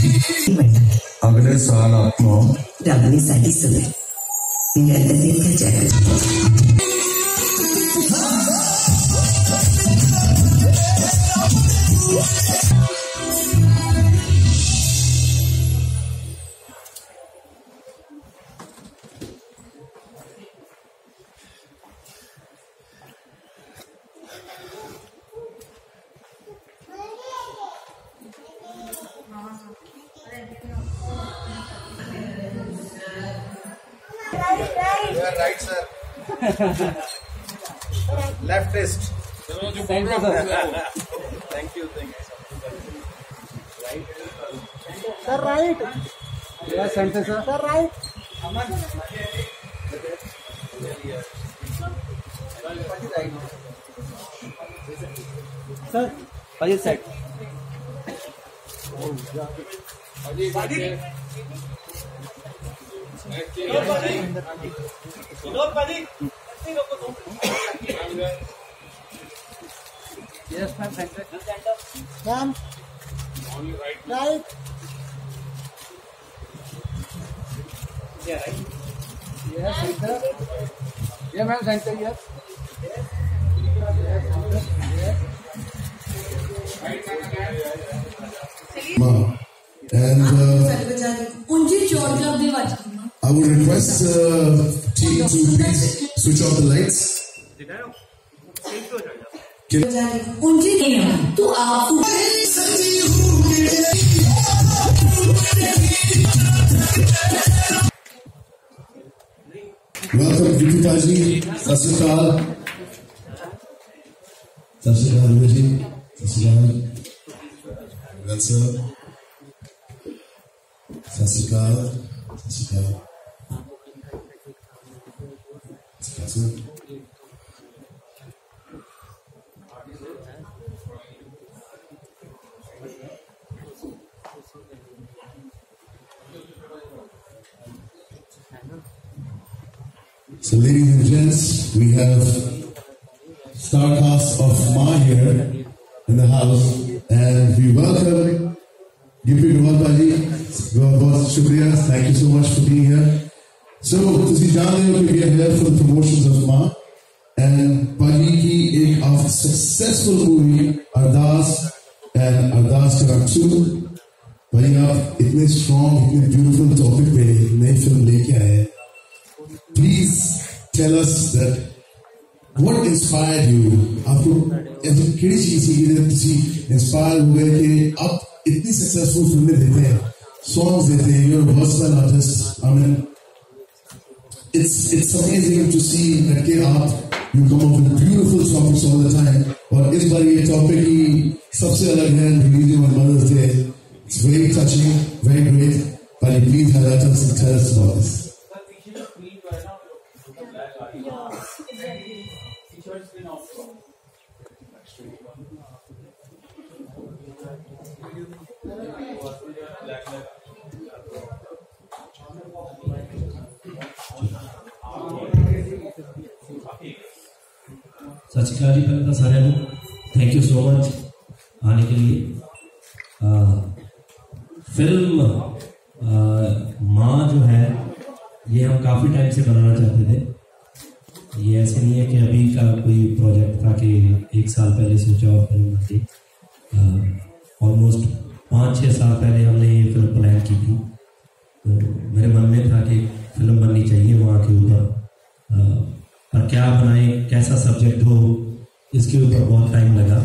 अगले साल आपको रबनी साड़ी सुने का jacket You are right, sir. Left wrist. Thank you, sir. Thank you. Right. Sir, right. Yes, center, sir. Sir, right. Sir, budget set. Yes, ma'am. Center. Ma'am. Right. Yeah, right. Yes, center. Yeah, ma'am. Center. Yes. And I would request team to please switch off the lights. Welcome, Deepika ji. Sat Shri Akal. Sat Shri Akal, Vijay ji. Sat Shri Akal. Well, sir. Sat Shri Akal. Sat Shri Akal. Sat Shri Akal. So, ladies and gents, we have star cast of Ma here in the house, and we welcome Gippy Gawalpa ji. बहुत शुक्रिया. Thank you so much for being here. So, तुसी जान रहे हो कि we are here for the promotions of Ma, and पाजी की एक of successful movie Ardas and Ardas Karam 2. भाई आप इतने strong, इतने beautiful topic पे नई फिल्म लेके आए हैं. Please tell us that what inspired you. आपको ऐसी किसी चीज़ की किसी inspire हुए कि आप इतनी successful फिल्में देते हैं, songs देते हैं, you're a versatile artist. I mean, it's amazing to see that कि आप you come up with beautiful topics all the time. और इस बार ये topic ही सबसे अलग है, releasing on Mother's Day. It's very touching, very great. But please highlight us and tell us about this. सत श्री अकाल जी. पहले तो सारे लोग थैंक यू सो मच आने के लिए. फिल्म माँ जो है ये हम काफ़ी टाइम से बनाना चाहते थे. ये ऐसे नहीं है कि अभी का कोई प्रोजेक्ट था कि एक साल पहले सोचा और फिल्म बनी. ऑलमोस्ट 5-6 साल पहले हमने ये फिल्म प्लान की थी. तो मेरे मन में था कि फिल्म बननी चाहिए वहाँ के ऊपर, पर क्या बनाए, कैसा सब्जेक्ट हो, इसके ऊपर बहुत टाइम लगा.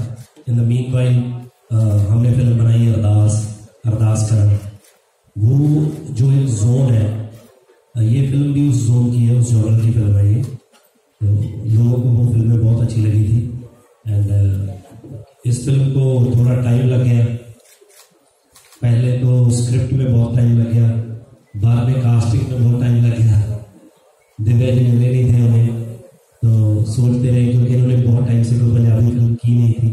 इन द मीन वाइल हमने फिल्म बनाई अरदास करम. वो जो एक जोन है, ये फिल्म भी उस जोन की है, उस जॉनर की फिल्म है ये. तो लोगों को वो फिल्में बहुत अच्छी लगी थी. एंड इस फिल्म को थोड़ा टाइम लग गया. पहले तो स्क्रिप्ट में बहुत टाइम लग गया, बाद में कास्टिंग में बहुत टाइम लग गया. दिव्या जी मिले नहीं थे हमें, तो सोचते रहे क्योंकि इन्होंने बहुत टाइम से कोई पंजाबी फिल्म की नहीं थी.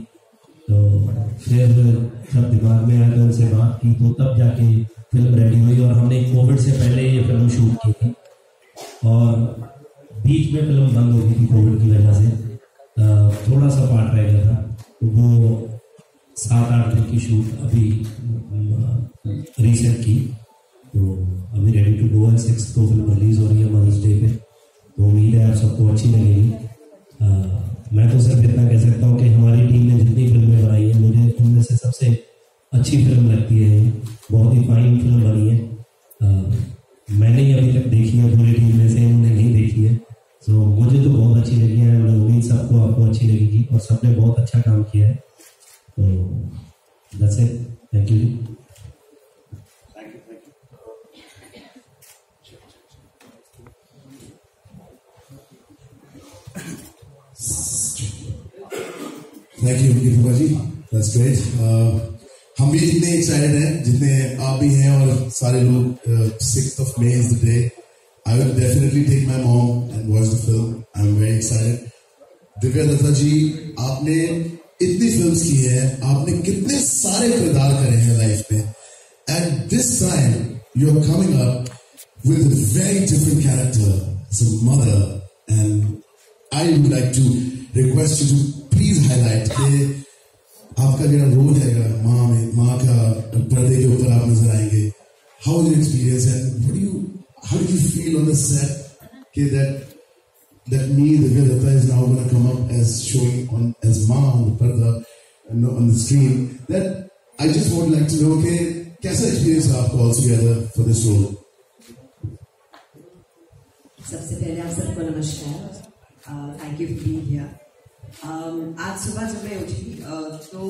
तो फिर जब दिमाग में आया तो उनसे बात की, तो तब जाके फिल्म रेडी हुई. और हमने कोविड से पहले ये फिल्म शूट की थी और बीच में फिल्म बंद हो गई थी कोविड की वजह से. थोड़ा सा पार्ट रह गया था. तो वो 7-8 दिन की शूट अभी टू गो एंड 6 को फिल्म रिलीज हो रही है मदर्स डे पे, तो उम्मीद है आप सबको अच्छी लगेगी। मैं तो सिर्फ इतना कह सकता हूँ कि हमारी टीम ने जितनी फिल्में बनाई है मुझे उनमें से सबसे अच्छी फिल्म लगती है। बहुत ही फाइन फिल्म बनी है। मैंने ही अभी तक देखी है, पूरी टीम में से उन्होंने नहीं देखी है, तो मुझे तो बहुत अच्छी लगी है। मैं उम्मीद सबको आपको अच्छी लगेगी और सबने बहुत अच्छा काम किया है। तो that's it, thank you. Thank you Deepak ji, that's great. हम भी जितने एक्साइटेड हैं जितने आप भी हैं और सारे लोग, 6th May is the day. I will definitely take my mom and watch the film. I'm very excited. Divya Dutta जी, आपने इतनी फिल्म्स की हैं, आपने कितने सारे किरदार करे हैं लाइफ में, and this time you are coming up with a very different character as a mother, and I would like to request you to please highlight कि आपका जो रोल है माँ का पर्दे के ऊपर आप नजर आएंगे। How was your experience and how did you feel on the set that me, Divya Datta, is now going to come up as showing as Ma on the parda and on the screen? That I just would like to know कि कैसा experience है आपको all together for this role? सबसे पहले आप सबको नमस्कार, thank you for being here. आज सुबह जब मैं उठी तो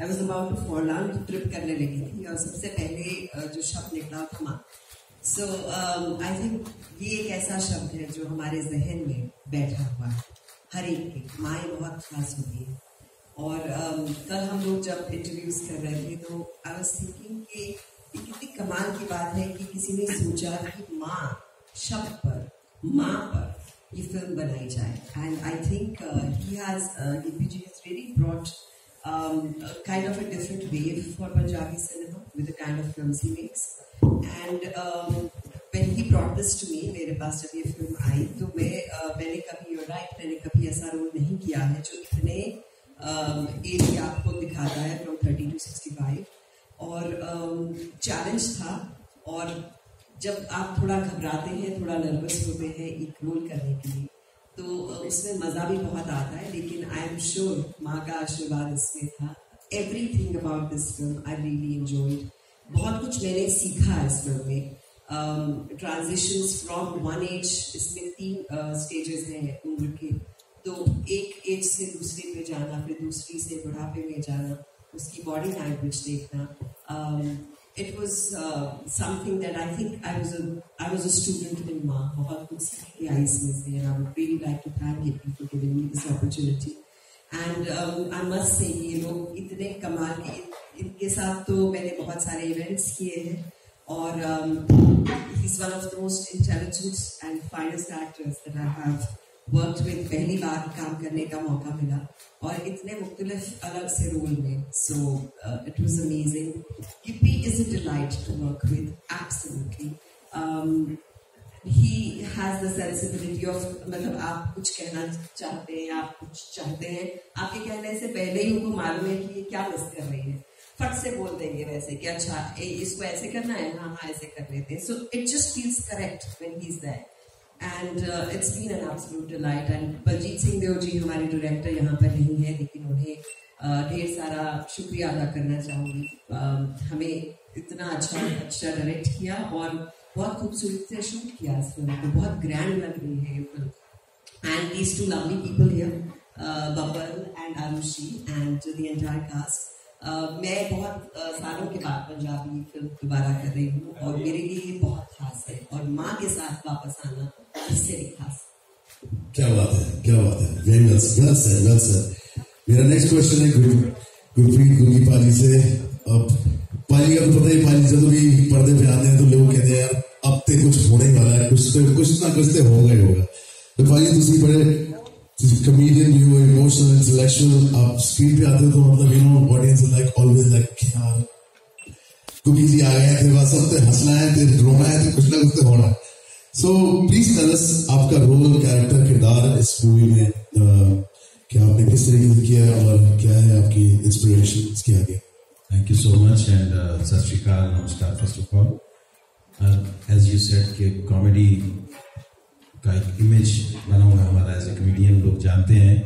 I was about to fall down, trip करने लगी थी और सबसे पहले जो शब्द निकला था माँ। सो आई थिंक ये एक ऐसा शब्द है जो हमारे जहन में बैठा हुआ है हर एक के। माएँ बहुत खास होती है और कल हम लोग जब इंटरव्यूज कर रहे थे तो आई वॉज थिंकिंग कि कितनी कमाल की बात है कि किसी ने सोचा कि माँ शब्द पर, माँ पर ये फिल्म बनाई जाए। And I think he has really brought kind of a different wave for Punjabi cinema with the kind of films he makes. And when he brought this to me, मेरे पास जब ये फिल्म आई तो मैंने कभी, you're right, मैंने कभी ऐसा role नहीं किया है जो इतने एज गैप को दिखाता है from 30 to 65। और चैलेंज था, और जब आप थोड़ा घबराते हैं, थोड़ा नर्वस होते हैं एक रोल करने के लिए, तो उसमें मज़ा भी बहुत आता है। लेकिन आई एम श्योर माँ का आशीर्वाद इसमें था। Everything about this film I really enjoyed. बहुत कुछ मैंने सीखा इस फिल्म में। ट्रांजिशंस फ्रॉम वन एज, इसमें 3 स्टेजेस हैं उम्र के, तो एक एज से दूसरे पे जाना, फिर दूसरी से बुढ़ापे में जाना, उसकी बॉडी लैंग्वेज देखना। It was something that I think I was a student in Ma. बहुत कुछ सीख के आई इसमें से, and I would really like to thank you for giving me this opportunity. And I must say ये लोग इतने कमाल के, इनके साथ तो मैंने बहुत सारे इवेंट्स किए हैं और he's one of the most intelligent and finest actors that I have worked with। पहली बार काम करने का मौका मिला और इतने मुख्तलिफ अलग से रोल में, so it was amazing। Gippy is a delight to work with, absolutely। He has the sensibility of, मतलब आप कुछ कहना चाहते हैं, आप कुछ चाहते हैं, आपके कहने से पहले ही उनको मालूम है कि ये क्या मिस कर रही है, फट से बोल देंगे वैसे कि अच्छा इसको ऐसे करना है, हाँ ऐसे कर लेते हैं। So it just feels correct when he's there। And it's been an absolute delight। And Baljeet Singh Dev ji हमारे डायरेक्टर यहाँ पर नहीं है, लेकिन उन्हें ढेर सारा शुक्रिया अदा करना चाहूँगी। हमें इतना अच्छा डायरेक्ट किया और बहुत खूबसूरत से शूट किया इस फिल्म को, बहुत ग्रैंड लग रही है ये film. And these two lovely people here, Babal and Arushi and the entire cast। मैं बहुत सालों के बाद पंजाबी फिल्म दोबारा कर रही हूँ और मेरे लिए ये बहुत खास है, और माँ के साथ वापस आना इससे भी खास। क्या बात है, क्या बात है, very well said, well said. मेरा नेक्स्ट क्वेश्चन है गुरप्रीत गुगी पाली से। अब पाली का तो पता ही, पाली जब भी पर्दे पे आते हैं तो लोग कहते हैं यार अब ते कुछ होने वाला है, कुछ ना कुछ तो होगा ही होगा। तो पाली तुसी बड़े कॉमेडियन भी हो, इमोशनल, इंटेलेक्चुअल, आप स्क्रीन पे आते हो तो मतलब ऑडियंस लाइक ऑलवेज लाइक यार कुकी जी आ गए थे, बस सब तो हंसना है, तो रोना है, तो कुछ ना कुछ तो होना है। सो प्लीज टेल अस आपका रोल, कैरेक्टर, किरदार इस मूवी में क्या आपने किस तरीके से किया और क्या है आपकी इंस्पिरेशन इसके आगे? Thank you so much and Sat Sri Akal, नमस्कार। First of all as you said कि कॉमेडी का एक इमेज बना हुआ है हमारा एज ए कॉमेडियन, लोग जानते हैं।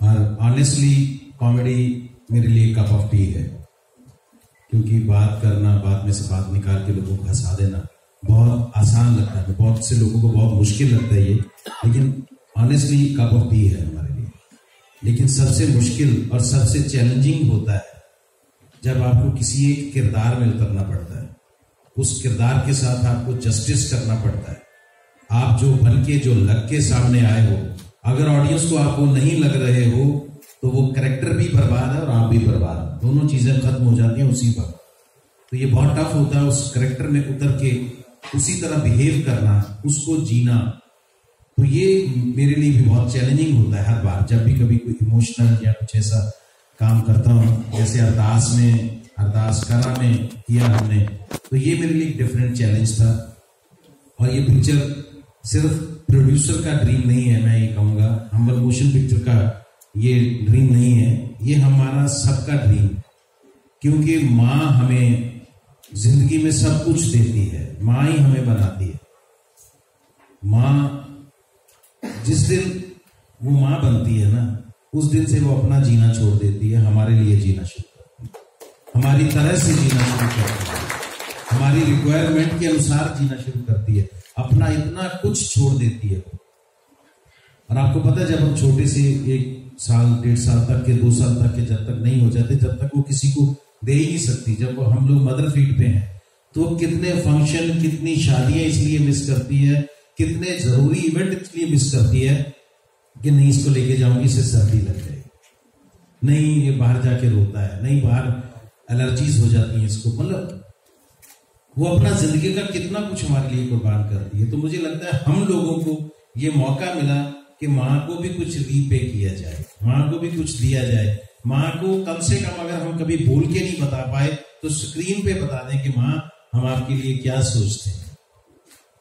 और ऑनेस्टली कॉमेडी मेरे लिए कप ऑफ टी है, क्योंकि बात करना, बात में से बात निकाल के लोगों को हंसा देना बहुत आसान लगता है, बहुत से लोगों को बहुत मुश्किल लगता है ये, लेकिन ऑनेस्टली कप ऑफ टी है हमारे लिए। लेकिन सबसे मुश्किल और सबसे चैलेंजिंग होता है जब आपको किसी एक किरदार में उतरना पड़ता है, उस किरदार के साथ आपको जस्टिस करना पड़ता है। आप जो बन के, जो लग के सामने आए हो, अगर ऑडियंस को आपको नहीं लग रहे हो तो वो कैरेक्टर भी बर्बाद है और आप भी बर्बाद, दोनों चीजें खत्म हो जाती हैं उसी वक्त। तो ये बहुत टफ होता है उस कैरेक्टर में उतर के उसी तरह बिहेव करना, उसको जीना। तो ये मेरे लिए भी बहुत चैलेंजिंग होता है हर बार जब भी कभी कोई इमोशनल या कुछ ऐसा काम करता हूँ, जैसे अरदास करा में किया हमने, तो ये मेरे लिए डिफरेंट चैलेंज था। और ये पिक्चर सिर्फ प्रोड्यूसर का ड्रीम नहीं है, मैं ये कहूँगा हम्बल मोशन पिक्चर का ये ड्रीम नहीं है, ये हमारा सबका ड्रीम, क्योंकि माँ हमें जिंदगी में सब कुछ देती है, माँ ही हमें बनाती है। माँ जिस दिन वो माँ बनती है ना, उस दिन से वो अपना जीना छोड़ देती है, हमारे लिए जीना शुरू करती है, हमारी तरह से जीना शुरू करती है, हमारी रिक्वायरमेंट के अनुसार जीना शुरू करती है, अपना इतना कुछ छोड़ देती है। और आपको पता है जब हम छोटे से 1 साल 1.5 साल तक के 2 साल तक के जब तक नहीं हो जाते, जब तक वो किसी को दे ही नहीं सकती, जब वो हम लोग मदर फीड पे हैं तो कितने फंक्शन, कितनी शादियां इसलिए मिस करती है, कितने जरूरी इवेंट इसलिए मिस करती है कि नहीं इसको लेके जाऊंगी, इससे सर्दी लग जाएगी, नहीं ये बाहर जाके रोता है, नहीं बाहर एलर्जीज हो जाती है इसको, मतलब वो अपना जिंदगी का कितना कुछ हमारे लिए कुर्बान करती है। तो मुझे लगता है हम लोगों को ये मौका मिला कि माँ को भी कुछ रीपे किया जाए, माँ को भी कुछ दिया जाए, माँ को कम से कम अगर हम कभी बोल के नहीं बता पाए तो स्क्रीन पे बता दें कि माँ हम आपके लिए क्या सोचते हैं,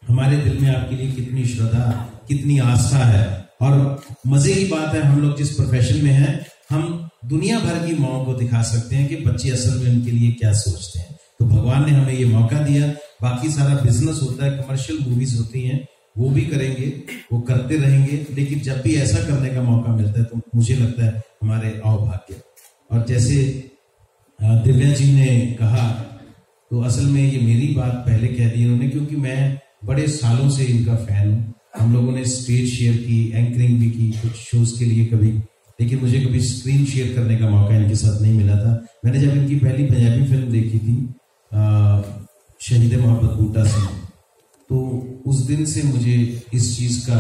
हमारे दिल में आपके लिए कितनी श्रद्धा, कितनी आस्था है। और मजे की बात है, हम लोग जिस प्रोफेशन में हैं, हम दुनिया भर की माओ को दिखा सकते हैं कि बच्चे असल में उनके लिए क्या सोचते हैं। तो भगवान ने हमें ये मौका दिया, बाकी सारा बिजनेस होता है, कमर्शियल मूवीज होती हैं, वो भी करेंगे, वो करते रहेंगे, लेकिन जब भी ऐसा करने का मौका मिलता है तो मुझे लगता है हमारे अभाग्य। और जैसे दिव्या जी ने कहा, तो असल में ये मेरी बात पहले कह दी इन्होंने, क्योंकि मैं बड़े सालों से इनका फैन हूँ। हम लोगों ने स्टेज शेयर की, एंकरिंग भी की कुछ शोज के लिए कभी, लेकिन मुझे कभी स्क्रीन शेयर करने का मौका इनके साथ नहीं मिला था। मैंने जब इनकी पहली पंजाबी फिल्म देखी थी शहीद मोहब्बत बूटा सिंह, तो उस दिन से मुझे इस चीज का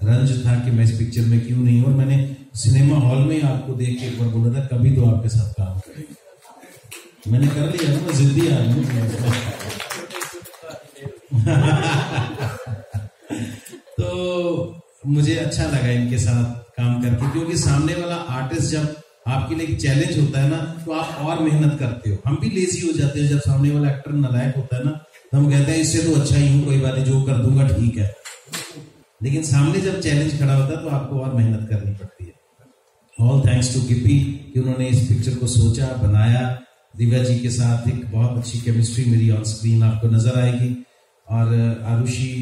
रंज था कि मैं इस पिक्चर में क्यों नहीं, और मैंने सिनेमा हॉल में आपको देख के एक बार बोला था कभी तो आपके साथ काम करेंगे। मैंने कर लिया ना, मैं जिद्दी आदमी तो मुझे अच्छा लगा इनके साथ काम करके, क्योंकि सामने वाला आर्टिस्ट जब आपके लिए एक चैलेंज होता है ना, तो आप और मेहनत करते हो। हम भी लेजी हो जाते हैं जब सामने वाला एक्टर नालायक होता है ना, तो हम कहते हैं इससे तो अच्छा ही हूँ, कोई बात नहीं, जो कर दूंगा ठीक है। लेकिन सामने जब चैलेंज खड़ा होता है तो आपको और मेहनत करनी पड़ती है। ऑल थैंक्स टू गिप्पी कि उन्होंने इस पिक्चर को सोचा, बनाया। दिव्या जी के साथ एक बहुत अच्छी केमिस्ट्री मेरी ऑन स्क्रीन आपको नजर आएगी। और आरुषि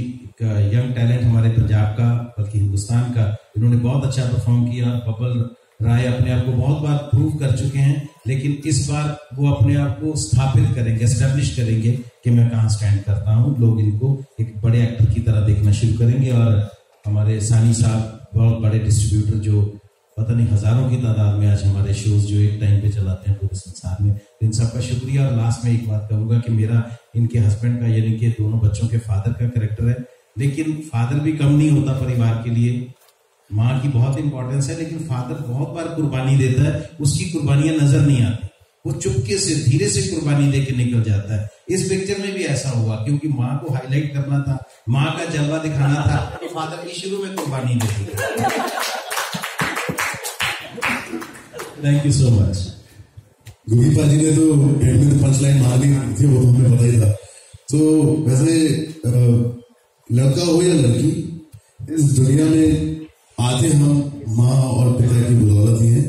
का यंग टैलेंट हमारे पंजाब का बल्कि हिंदुस्तान का, इन्होंने बहुत अच्छा परफॉर्म किया। बबल राय अपने आप को बहुत बार प्रूव कर चुके हैं, लेकिन इस बार वो अपने आप को स्थापित करेंगे, एस्टेब्लिश करेंगे कि मैं कहाँ स्टैंड करता हूँ। लोग इनको एक बड़े एक्टर की तरह देखना शुरू करेंगे। और हमारे सानी साहब बहुत बड़े डिस्ट्रीब्यूटर, जो पता नहीं हजारों की तादाद में आज हमारे शोज जो एक टाइम पे चलाते हैं पूरे संसार में, इन सबका शुक्रिया। और लास्ट में एक बात कहूंगा कि मेरा इनके हस्बैंड का, यानी कि दोनों बच्चों के फादर का कैरेक्टर है, लेकिन फादर भी कम नहीं होता परिवार के लिए। माँ की बहुत इंपॉर्टेंस है, लेकिन फादर बहुत बार कुर्बानी देता है, उसकी कुर्बानियां नजर नहीं आती, वो चुपके से धीरे से कुर्बानी देके निकल जाता है। इस पिक्चर में भी ऐसा हुआ, क्योंकि माँ को हाईलाइट करना था, माँ का जलवा दिखाना था, तो फादर की शुरू में कुर्बानी दे दी। Thank you so much. Guppi paaji ने तो एंड में पंच लाइन मार दी थी, वो हमें पता ही था। तो वैसे लड़का हो या लड़की, इस दुनिया में आते हम माँ और पिता की बदौलत ही है,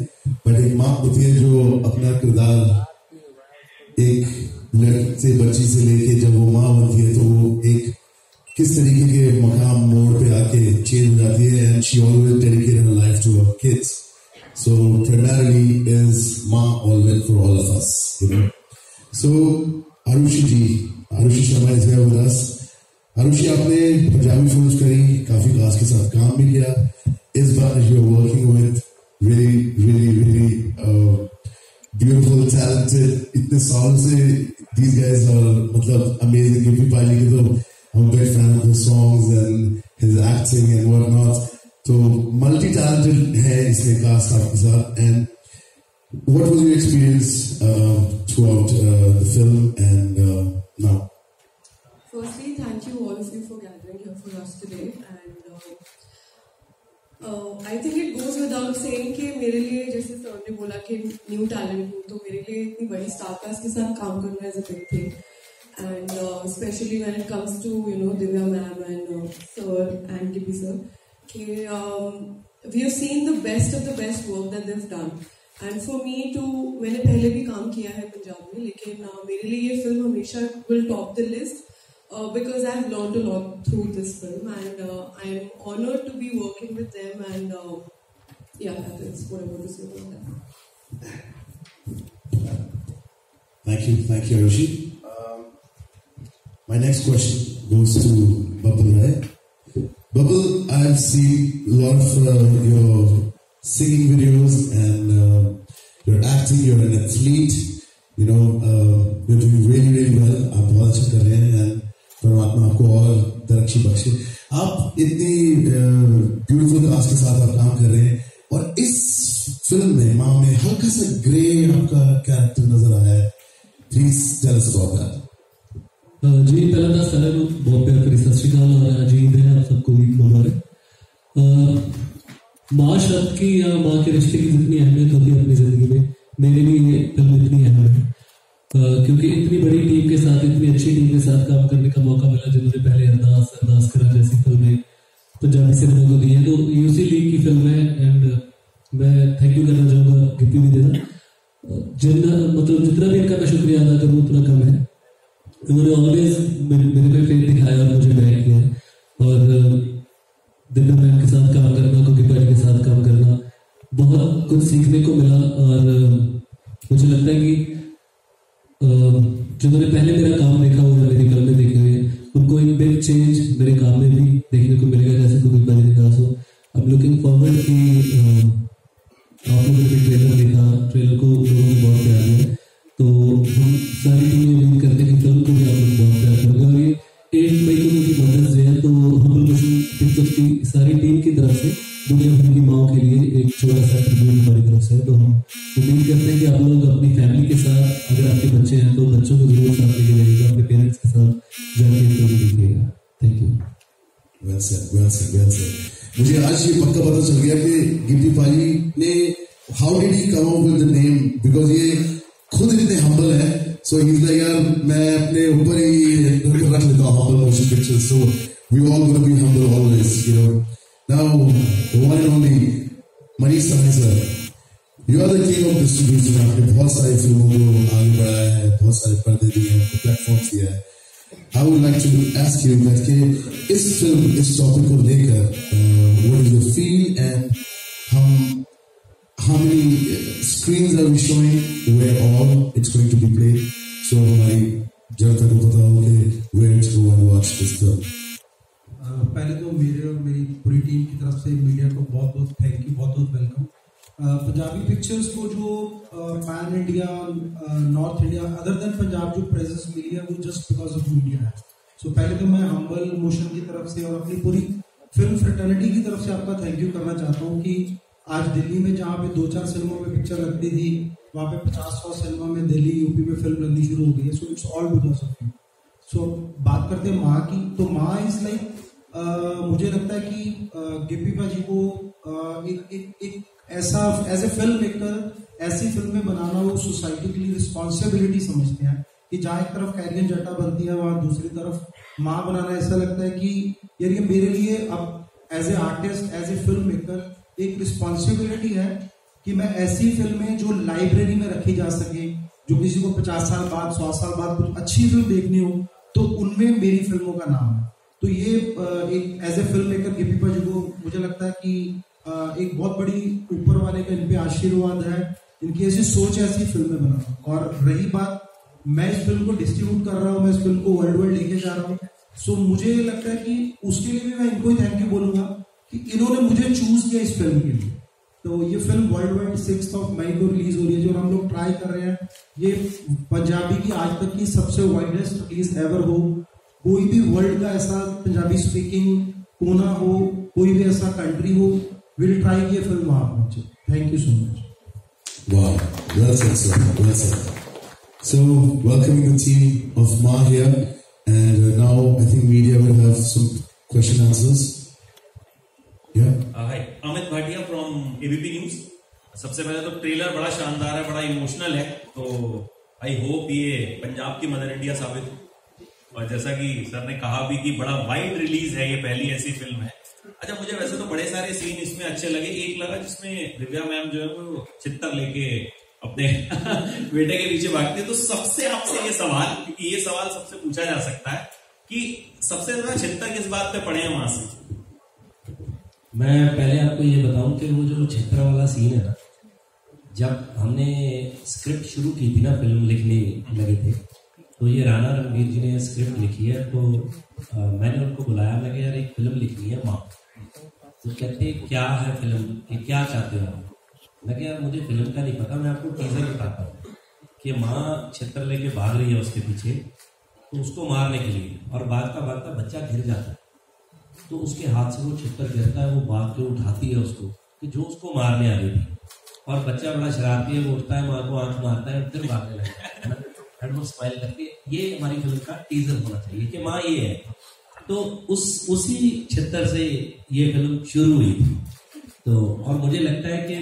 बट एक माँ होती है जो अपना किरदार एक लड़की से, बच्ची से लेके जब वो माँ बनती है तो वो किस तरीके के मकाम मोड़ पे आके चेंज हो जाती है, and she always dedicated her life to her kids. So primarily is Ma always for all of us, you know. So Arushi Sharma is here with us. Arushi, आपने पंजाबी फिल्म्स करी, काफी कास्ट के साथ काम भी किया. इस बार you are working with really beautiful, talented. इतने सालों से these guys are मतलब amazing. गिप्पी पाजी के तो I'm a big fan of his songs and his acting and whatnot. तो मल्टी टैलेंटेड है इसमें कास्ट आपके साथ. And what was your experience throughout the film and now? Firstly, thank you all of you for gathering here for us today. And I think it goes without saying कि मेरे लिए, जैसे sir ने बोला कि new talent हूँ, तो मेरे लिए इतनी बड़ी स्टारकास्ट के साथ काम करना is a big thing. And especially when it comes to Divya ma'am and sir and Gippy sir. We have seen the best of the best work that they've done, and for me to मैंने पहले भी काम किया है पंजाब में, लेकिन मेरे लिए ये फिल्म हमेशा will top the list because I have learned a lot through this film, and I am honored to be working with them, and yeah, that's what I want to say about that. Thank you, Arushi. My next question goes to Babul Rai. Babul, I have seen a lot of your singing videos and your acting. You're an athlete. You're doing really well. आप बहुत अच्छा कर रहे हैं, and परमात्मा आपको और तरक्की बख्शे. आप इतनी ब्यूटीफुल कास्ट के साथ आप काम कर रहे हैं, और इस फिल्म में माँ में हल्का सा ग्रे आपका कैरेक्टर नजर आया है. Please tell us about that. जी, पहला तो सारे बहुत प्यार करी, सत श्री अकाल और अजीब है आप सबको भी मुबारक. माँ शब्द की या माँ के रिश्ते की जितनी अहमियत होती है अपनी जिंदगी में, मेरे लिए ये फिल्म इतनी अहम है क्योंकि इतनी बड़ी टीम के साथ, इतनी अच्छी टीम के साथ काम करने का मौका मिला, जिन्होंने पहले अरदास करा जैसी फिल्में पंजाबी सिनेमा को दी है. तो ये उसी लीग की फिल्म है, एंड मैं थैंक यू करना चाहूँगा गिप्पी भी देना. जितना भी इनका मैं शुक्रिया अदा करूँ उतना कम है. उन्होंने ऑलवेज मेरे पे फेथ दिखाया और मुझे गाइड किया, और दिव्या मैम के साथ काम करना, कुकी पाजी के साथ काम करना, बहुत कुछ सीखने को मिला. और मुझे लगता है कि जिन्होंने पहले मेरा काम देखा हुआ है, मेरी फिल्में देखी हुई है, उनको एक बिग चेंज मेरे काम में भी देखने को मिलेगा, जैसे कुकी पाजी ने कहा. सो आई एम लुकिंग फॉरवर्ड कि आप लोगों ने ट्रेलर देखा, ट्रेलर को लोगों ने बहुत प्यार दिया, तो हम सारी टीम उम्मीद करते हैं कि फिल्म को भी आप लोग बहुत प्यार करेंगे. और ये 8 मई को उनकी मदर्स डे है, तो हम्बल मिशन पिक्चर्स की सारी टीम की तरफ से दुनिया भर की माओ के लिए एक छोटा सा ट्रिब्यूट हमारी तरफ से. तो हम उम्मीद करते हैं कि आप लोग अपनी फैमिली के साथ, अगर आपके बच्चे हैं तो बच्चों को जरूर साथ लेके जाइएगा, अपने पेरेंट्स के साथ जाके फिल्म देखिएगा. Thank you. Well said. मुझे आज ये पक्का पता चल गया कि गिप्पी पाजी ने how did he come up with the name, because ये खुद इतने हम्बल है. सो ही इज लाइक, यार मैं अपने ऊपर ही रख लेता हूँ Humble Motion Pictures. So we all gonna be humble always. Now the one and only Manish Sahni sir, you are the king of distribution. आपने बहुत सारी फिल्मों को आगे बढ़ाया है, बहुत सारे पर्दे दिए हैं, प्लेटफॉर्म्स दिया है. I would like to ask you that कि इस फिल्म, इस टॉपिक को लेकर what is your feel and how many screens are we showing, where all it's going to be played, so हमारी जनता को पता हो कि where to go and watch this film. पहले तो मेरे और मेरी पूरी टीम की तरफ से मीडिया को बहुत बहुत थैंक यू, बहुत बहुत वेलकम. पंजाबी पिक्चर्स को जो pan India, north India, other than Punjab जो प्रेजेंस मिली है, वो जस्ट बिकॉज ऑफ मीडिया है. सो पहले तो मैं हम्बल मोशन की तरफ से और अपनी पूरी फिल्म फ्रेटर्निटी की तरफ से आपका थैंक यू करना चाहता हूँ कि आज दिल्ली में जहाँ पे 2-4 सिनेमा में पिक्चर लगती थी, वहाँ पे 50-100 सिनेमा में दिल्ली, यूपी में फिल्म लगनी शुरू हो गई है. So it's all because of you. So बात करते हैं माँ की, तो माँ इज लाइक, मुझे लगता है कि गिप्पी पाजी को एक ऐसा एज ए फिल्म मेकर ऐसी फिल्में बनाना वो सोसाइटी के लिए रिस्पॉन्सिबिलिटी समझते हैं कि जहाँ एक तरफ कैरियन जटा बनती है, वहाँ दूसरी तरफ माँ बनाना ऐसा लगता है कि यार ये मेरे लिए अब as a artist, as a film maker एक रिस्पॉन्सिबिलिटी है कि मैं ऐसी फिल्में जो लाइब्रेरी में रखी जा सके, जो किसी को 50 साल बाद, 100 साल बाद कुछ अच्छी फिल्म देखनी हो, तो उनमें मेरी फिल्मों का नाम है. तो ये एक as a film maker Gippy paaji को मुझे लगता है कि एक बहुत बड़ी ऊपर वाले का इन पे आशीर्वाद है, इनकी ऐसी सोच है ऐसी फिल्में बनाना। और रही बात, मैं इस फिल्म को डिस्ट्रीब्यूट कर रहा हूँ, मैं इस फिल्म को वर्ल्ड वाइड लेके जा रहा हूँ, सो मुझे लगता है कि उसके लिए भी मैं इनको ही थैंक यू बोलूंगा कि इन्होंने मुझे चूज किया इस फिल्म के लिए। तो ये फिल्म वर्ल्ड वाइड 6 मई को रिलीज हो रही है, जो हम लोग ट्राई कर रहे हैं ये पंजाबी की आज तक की सबसे वाइडेस्ट रिलीज एवर हो। कोई भी वर्ल्ड का ऐसा पंजाबी स्पीकिंग कोना हो, कोई भी ऐसा कंट्री हो, विल ट्राई कि ये फिल्म वहां पहुंचे। Thank you so much. Wow, well said, sir. Well said. So, welcoming the team of Ma here, and now I think media will have some question answers. Yeah. Hi, Amit Bhatia from ABP News. सबसे पहले तो trailer बड़ा शानदार है, बड़ा emotional है, तो I hope ये पंजाब की मदर इंडिया साबित हो। और जैसा कि सर ने कहा भी कि बड़ा वाइड रिलीज है, ये पहली ऐसी फिल्म है। अच्छा, मुझे वैसे तो बड़े सारे सीन इसमें अच्छे लगे। एक लगा जिसमें दिव्या मैम जो है वो चित्तर लेके अपने बेटे के पीछे भागती है। तो सबसे आपसे ये सवाल, क्योंकि ये सवाल सबसे पूछा जा सकता है कि सबसे ज्यादा चित्तर किस बात पे पड़े हैं मां से? मैं पहले आपको ये बताऊं कि वो जो चित्तर वाला सीन है ना, जब हमने स्क्रिप्ट शुरू की थी ना, फिल्म लिखने लगे थे, तो ये राणा रणवीर जी ने स्क्रिप्ट लिखी है। तो मैंने उनको बुलाया, मैं कहा यार एक फिल्म लिखनी है माँ। तो कहते क्या है फिल्म, कि क्या चाहते हो? मैं कहा यार मुझे फिल्म का नहीं पता, मैं आपको टीजर बताता हूँ कि माँ छितर लेके भाग रही है उसके पीछे, तो उसको मारने के लिए, और भागता भागता बच्चा गिर जाता है, तो उसके हाथ से वो छितर गिरता है, वो भाग के उठाती है उसको, कि जो उसको मारने आ रही थी, और बच्चा बड़ा शरारती है, वो उठता है, माँ को आंख मारता है, फिर भागने लगता है, वो स्माइल करके। ये हमारी फिल्म का टीजर होना चाहिए कि माँ ये है। तो उसी छितर से ये फिल्म शुरू हुई थी। तो और मुझे लगता है कि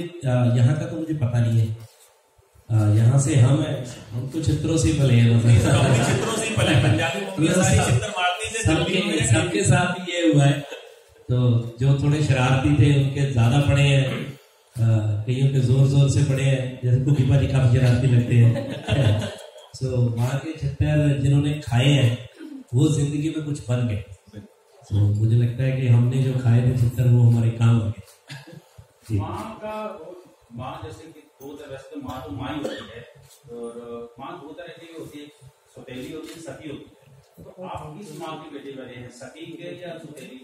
यहाँ का तो मुझे पता नहीं है, यहाँ से हम तो चित्रों से पले हैं, मतलब चित्रों से पले, पंजाबी सबके साथ ये हुआ है। तो जो थोड़े शरारती थे उनके ज्यादा पड़े हैं, कईयों के जोर जोर से पड़े हैं, जैसे कुकी पाजी काफी शरारती लगते हैं। तो वहाँ के चित्तर जिन्होंने खाए हैं वो जिंदगी में कुछ बन गए। तो मुझे लगता है कि हमने जो खाए थे चित्तर वो हमारे काम आ गए। माँ जैसे कि दो तरह से माँ तो माँ ही होती है, और माँ दो तरह की होती है, सौतेली होती है, सती होती है। तो आप किस माँ की बेटे बने हैं, सती के या सौतेली?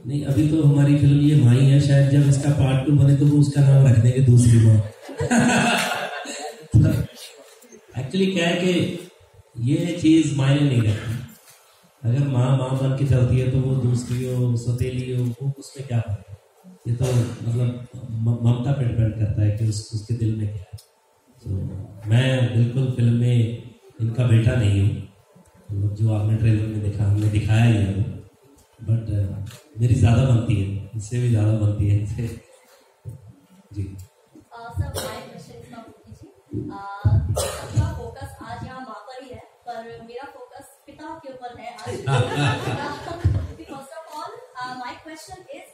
नहीं, अभी तो हमारी फिल्म ये माँ ही है, शायद जब इसका पार्ट 2 बने तो वो उसका नाम रख देंगे दूसरी माँ। एक्चुअली क्या है कि ये चीज मायने नहीं रखती। अगर माँ बन के चलती है तो वो दूसरी हो, सौतेली हो, वो उसमें क्या फर्क है? ये तो मतलब ममता पे डिपेंड करता है कि उसके दिल में क्या है। तो मैं बिल्कुल फिल्म में इनका बेटा नहीं हूँ, मतलब जो आपने ट्रेलर में देखा, हमने दिखाया ही है, बट मेरी ज्यादा बनती है, इससे भी ज्यादा बनती है इनसे। जी सबका फोकस आज यहाँ माँ पर ही है, पर मेरा फोकस पिता के ऊपर है आज। First of all, my question is,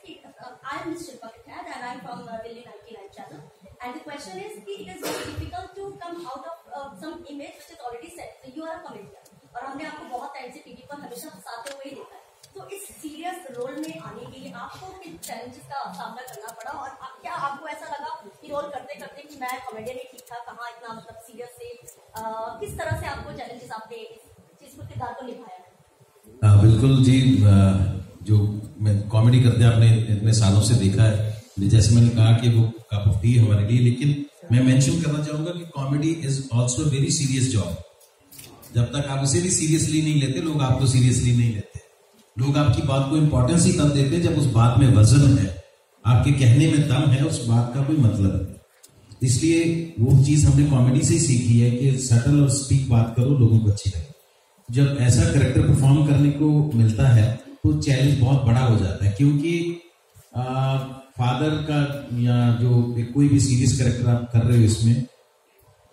I am Ms. Shilpa Katyad and I am from Delhi 99 channel. And the question is, it is very difficult to come out of some image which is already set. So you are a comedian, और हमने आपको बहुत time से TV पर हमेशा फंसाते हुए ही देखा है। तो इस सीरियस रोल में आने के लिए आपको किन चैलेंजेस का सामना करना पड़ा, और क्या आपको ऐसा लगा कि रोल करते करते कि मैं कॉमेडियन ही ठीक था, कहाँ इतना मतलब सीरियस से, किस तरह से आपको चैलेंजेस आपने इस चीज को किरदार को निभाया? बिल्कुल जी, जो मैं कॉमेडी करते आपने इतने सालों से देखा है, जैसे मैंने कहा कि वो कप ऑफ टी हमारे लिए, लेकिन मैं मेंशन करना चाहूंगा कि comedy is also very serious job. जब तक आप उसे भी सीरियसली नहीं लेते, लोग आपको सीरियसली नहीं लेते। लोग आपकी बात को इंपॉर्टेंस ही तब देते हैं जब उस बात में वजन है, आपके कहने में दम है, उस बात का कोई मतलब है। इसलिए वो चीज हमने कॉमेडी से ही सीखी है कि सटल और स्पीक बात करो, लोगों को अच्छी लगे। जब ऐसा कैरेक्टर परफॉर्म करने को मिलता है तो चैलेंज बहुत बड़ा हो जाता है, क्योंकि फादर का या जो कोई भी सीरियस कैरेक्टर आप कर रहे हो, इसमें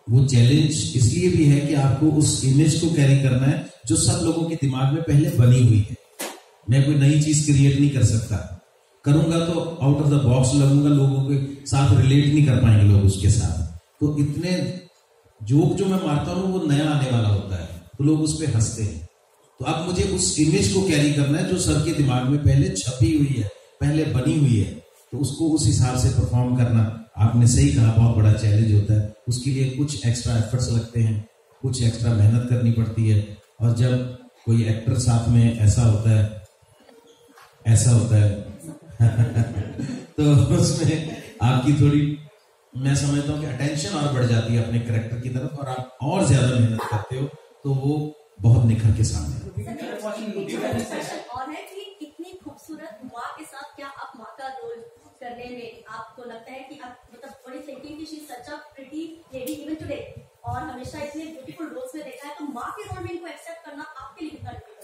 वो चैलेंज इसलिए भी है कि आपको उस इमेज को कैरी करना है जो सब लोगों के दिमाग में पहले बनी हुई है। मैं कोई नई चीज क्रिएट नहीं कर सकता, करूंगा तो आउट ऑफ द बॉक्स लगूंगा, लोगों के साथ रिलेट नहीं कर पाएंगे लोग उसके साथ। तो इतने जोक जो मैं मारता हूँ वो नया आने वाला होता है, तो लोग उस पर हंसते हैं। तो अब मुझे उस इमेज को कैरी करना है जो सबके दिमाग में पहले छपी हुई है, पहले बनी हुई है, तो उसको उस हिसाब से परफॉर्म करना, आपने सही कहा, बहुत बड़ा चैलेंज होता है। उसके लिए कुछ एक्स्ट्रा एफर्ट्स लगते हैं, कुछ एक्स्ट्रा मेहनत करनी पड़ती है। और जब कोई एक्टर साथ में ऐसा होता है तो उसमें आपकी थोड़ी, मैं समझता हूँ कि अटेंशन और बढ़ जाती है अपने कैरेक्टर की तरफ, और आप और ज्यादा मेहनत करते हो, तो वो बहुत निखर के सामने और है कि इतनी खूबसूरत माँ के साथ क्या आप माँ का रोल करने में आपको लगता है कि आप मतलब बड़ी थिंकिंग की she is such a pretty lady even today, और हमेशा इतने ब्यूटीफुल रोल्स में देखा है, तो माँ के रोल में इनको एक्सेप्ट करना आपके लिए कितना डिफिकल्ट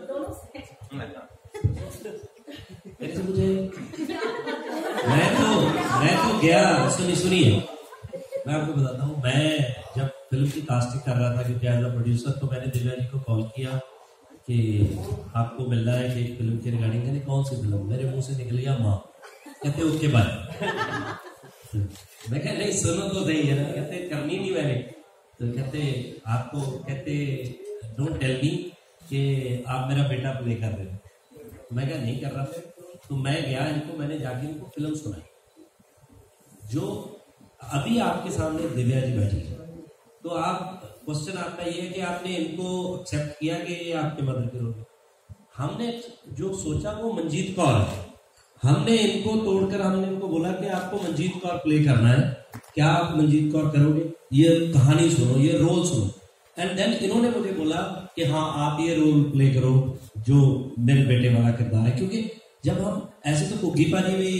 दोनों मुझे मैं तो गया, सुनिए मैं आपको बताता हूँ, मैं जब फिल्म की कास्टिंग कर रहा था क्योंकि एज अ प्रोड्यूसर, तो मैंने दिव्या जी को कॉल किया कि आपको मिल रहा है कि एक फिल्म के रिगार्डिंग। कहते कौन सी फिल्म? मेरे मुंह से निकल गया माँ। कहते उसके बाद मैं कह नहीं सुनो तो सही है ना। कहते करनी नहीं मैंने, तो कहते आपको, कहते डोंट टेल मी कि आप मेरा बेटा प्ले कर रहे हो। मैं क्या नहीं कर रहा था। तो मैं गया, इनको मैंने जाके इनको फिल्म सुनाई जो अभी आपके सामने दिव्या जी बैठी है। तो आप क्वेश्चन आपका ये है कि आपने इनको एक्सेप्ट किया कि ये आपके मदर के रोल। हमने जो सोचा वो मंजीत कौर है, हमने इनको तोड़कर हमने इनको बोला कि आपको मंजीत कौर प्ले करना है, क्या आप मंजीत कौर करोगे? ये कहानी सुनो, ये रोल सुनो। एंड देन इन्होंने मुझे बोला कि हाँ आप ये रोल प्ले करो जो मेरे बेटे वाला किरदार है। क्योंकि जब हम ऐसे तो कुग्गी पाजी भी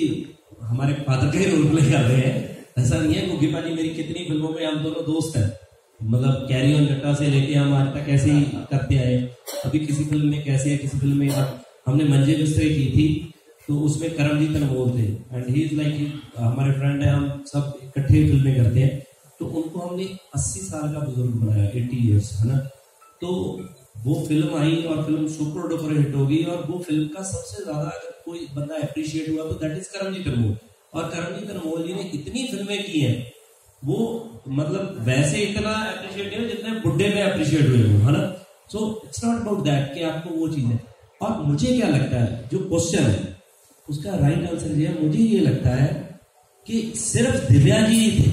हमारे फादर का ही रोल प्ले कर रहे हैं, ऐसा नहीं है। कुग्गी पाजी मेरी कितनी फिल्मों में हम दोनों दोस्त हैं, मतलब कैरी ऑन जट्टा से लेके हम आज तक ऐसे ही करते आए। अभी किसी फिल्म में कैसे है, किसी फिल्म में हमने मंजे बिस्तरे की थी, तो उसमें करमजीत अनमोल थे एंड ही इज लाइक हमारे फ्रेंड है, हम सब इकट्ठे फिल्में करते हैं। तो उनको हमने 80 साल का बुजुर्ग बनाया, 80 ईयर्स, है ना। तो वो फिल्म आई और फिल्म सुपर डुपर हिट होगी, और वो फिल्म का सबसे ज्यादा अगर कोई बंदा अप्रिशिएट हुआ तो दैट इज करमजीत अनमोल। और करमजीत अनमोल जी ने इतनी फिल्में की हैं, वो मतलब वैसे इतना अप्रिशिएट नहीं जितने बुड्ढे में अप्रिशिएट हुए हो, है ना। So it's not about that कि आपको वो चीज है। और मुझे क्या लगता है, जो क्वेश्चन है उसका राइट आंसर ये है, मुझे ये लगता है कि सिर्फ दिव्या जी ही थे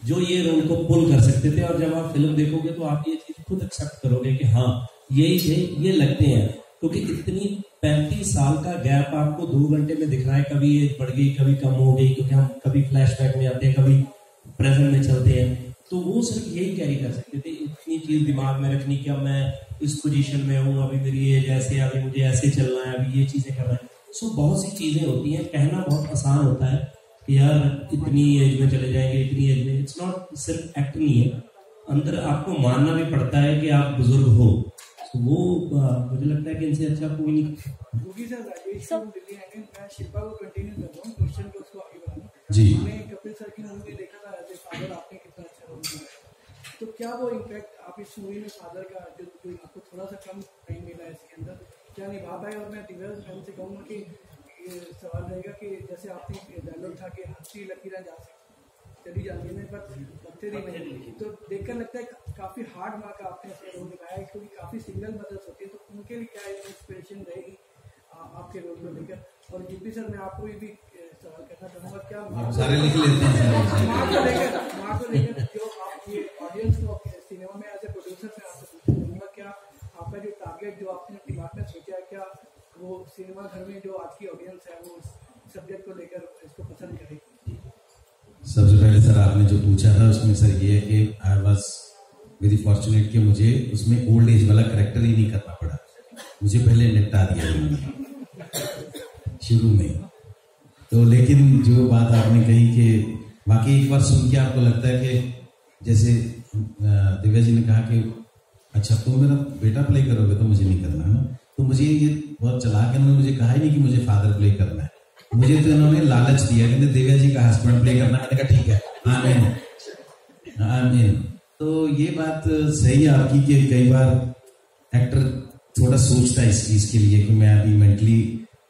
जो ये रोल को पुल कर सकते थे। और जब आप फिल्म देखोगे तो आप ये चीज खुद एक्सेप्ट करोगे कि हाँ यही थे, ये लगते हैं। क्योंकि इतनी 35 साल का गैप आपको 2 घंटे में दिख रहा है, कभी ये बढ़ गई कभी कम हो गई, क्योंकि हम कभी फ्लैशबैक में आते हैं कभी प्रेजेंट में चलते हैं। तो वो सिर्फ यही कैरी कर सकते थे, इतनी चीज दिमाग में रखनी कि अब मैं इस पोजीशन में हूँ, अभी मेरी एज ऐसे, अभी मुझे ऐसे चलना है, अभी ये चीजें करना है। सो बहुत सी चीजें होती हैं, कहना बहुत आसान होता है कि यार इतनी एज में चले जाएंगे, इतनी एज में। इट्स नॉट सिर्फ एक्ट नहीं है, अंदर आपको मानना भी पड़ता है कि आप बुजुर्ग हो। तो वो मुझे लगता है कि इनसे अच्छा कोई नहीं। शिल्पा को कंटिन्यू कर रहा हूँ, क्वेश्चन को उसको आगे बढ़ाना जी। हमने कपिल सर की मूवी में देखा था एज ए फादर आपने कितना अच्छा रोल किया, तो क्या वो इम्पैक्ट आप इस मूवी में फादर का जो कोई आपको थोड़ा सा कम टाइम मिला है इसके अंदर, क्या निभा पाए? और मैं दिव्या मैम से कहूँगा कि ये सवाल रहेगा कि जैसे आपने डायलॉग था कि हंसी लकीरें जा सकती चली जाती है पर लगते नहीं, तो देखकर लगता है काफ़ी हार्ड मार्क का आपने अपने रोल निभाया है, क्योंकि काफ़ी सिंगल मदर्स होती है, तो उनके लिए क्या इंस्पिरेशन रहेगी आपके रोल को लेकर? और जीपी सर मैं आपको ये भी सवाल करना चाहूँगा, क्या सारे लिख लेते हैं माँ को लेकर जो आप ये ऑडियंस को सिनेमा में एज ए प्रोड्यूसर मैं आपसे पूछना चाहूँगा, क्या आपका जो टारगेट जो आपने दिमाग में सोचा है, क्या वो सिनेमा घर में जो आपकी ऑडियंस है वो सब्जेक्ट को लेकर इसको पसंद करेगी? सबसे पहले सर आपने जो पूछा था उसमें सर ये है कि आई वॉज वेरी फॉर्चुनेट कि मुझे उसमें ओल्ड एज वाला करेक्टर ही नहीं करना पड़ा, मुझे पहले निपटा दिया उन्होंने शुरू में। तो लेकिन जो बात आपने कही कि बाकी एक बार सुन के आपको लगता है कि जैसे दिव्या जी ने कहा कि अच्छा तुम मेरा बेटा प्ले करोगे तो मुझे नहीं करना ना, तो मुझे ये बहुत चला के उन्होंने मुझे कहा ही नहीं कि मुझे फादर प्ले करना है, मुझे तो इन्होंने लालच दिया कि दिव्या जी का हस्बैंड प्ले करना। मैंने कहा ठीक है, आई मीन। तो ये बात सही है आपकी कि कई बार एक्टर थोड़ा सोचता है इस चीज के लिए कि मैं अभी मेंटली